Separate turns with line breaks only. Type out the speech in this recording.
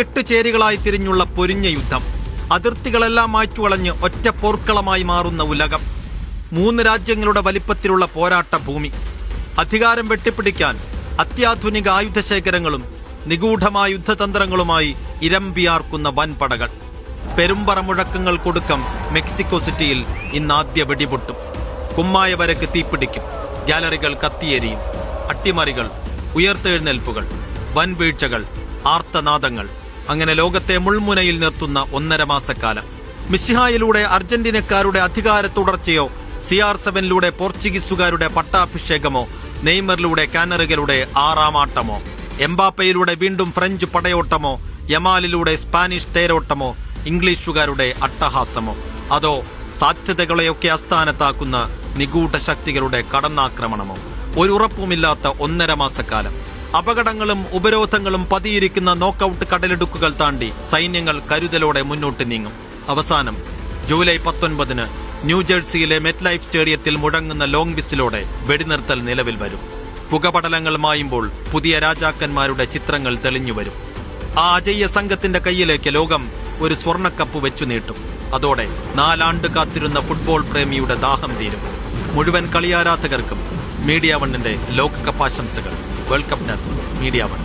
കെട്ടുചേരികളായി തിരിഞ്ഞുള്ള പൊരിഞ്ഞ യുദ്ധം, അതിർത്തികളെല്ലാം മാറ്റുകളഞ്ഞ് ഒറ്റ പോർക്കളമായി മാറുന്ന ഉലകം, 3 രാജ്യങ്ങളുടെ വലിപ്പത്തിലുള്ള പോരാട്ട ഭൂമി, അധികാരം വെട്ടിപ്പിടിക്കാൻ അത്യാധുനിക ആയുധശേഖരങ്ങളും നിഗൂഢമായ യുദ്ധതന്ത്രങ്ങളുമായി ഇരമ്പിയാർക്കുന്ന വൻപടകൾ. പെരുമ്പറ മുഴക്കങ്ങൾ കൊടുക്കം മെക്സിക്കോ സിറ്റിയിൽ ഇന്നാദ്യ വെടിപൊട്ടും. കുമ്മായവരക്ക് തീപിടിക്കും, ഗാലറികൾ കത്തിയെരിയും, അട്ടിമറികൾ, ഉയർത്തെഴുന്നേൽപ്പുകൾ, വൻവീഴ്ചകൾ, ആർത്തനാദങ്ങൾ, അങ്ങനെ ലോകത്തെ മുൾമുനയിൽ നിർത്തുന്ന 1.5 മാസക്കാലം. മിശിഹായിലൂടെ അർജന്റീനക്കാരുടെ അധികാര തുടർച്ചയോ, CR7 പോർച്ചുഗീസുകാരുടെ പട്ടാഭിഷേകമോ, നെയ്മറിലൂടെ കാനറുകളുടെ 6ാം ആട്ടമോ, എംബാപ്പയിലൂടെ വീണ്ടും ഫ്രഞ്ച് പടയോട്ടമോ, യമാലിലൂടെ സ്പാനിഷ് തേരോട്ടമോ, ഇംഗ്ലീഷുകാരുടെ അട്ടഹാസമോ, അതോ സാധ്യതകളെയൊക്കെ അസ്ഥാനത്താക്കുന്ന നിഗൂഢ ശക്തികളുടെ കടന്നാക്രമണമോ? ഒരു ഉറപ്പുമില്ലാത്ത 1.5 മാസക്കാലം. അപകടങ്ങളും ഉപരോധങ്ങളും പതിയിരിക്കുന്ന നോക്കൌട്ട് കടലിടുക്കുകൾ താണ്ടി സൈന്യങ്ങൾ കരുതലോടെ മുന്നോട്ട് നീങ്ങും. അവസാനം ജൂലൈ 19 ന്യൂജേഴ്സിയിലെ മെറ്റ്ലൈഫ് സ്റ്റേഡിയത്തിൽ മുഴങ്ങുന്ന ലോങ് വിസിലോടെ വെടിനിർത്തൽ നിലവിൽ വരും. പുകപടലങ്ങൾ മായുമ്പോൾ പുതിയ രാജാക്കന്മാരുടെ ചിത്രങ്ങൾ തെളിഞ്ഞുവരും. ആ അജയ്യ സംഘത്തിന്റെ കയ്യിലേക്ക് ലോകം ഒരു സ്വർണ്ണക്കപ്പ് വെച്ചു നീട്ടും. അതോടെ 4 ആണ്ട് കാത്തിരുന്ന ഫുട്ബോൾ പ്രേമിയുടെ ദാഹം തീരും. മുഴുവൻ കളിയാരാധകർക്കും മീഡിയ വണ്ണിന്റെ ലോകകപ്പ് ആശംസകൾ. World cup desk, media one.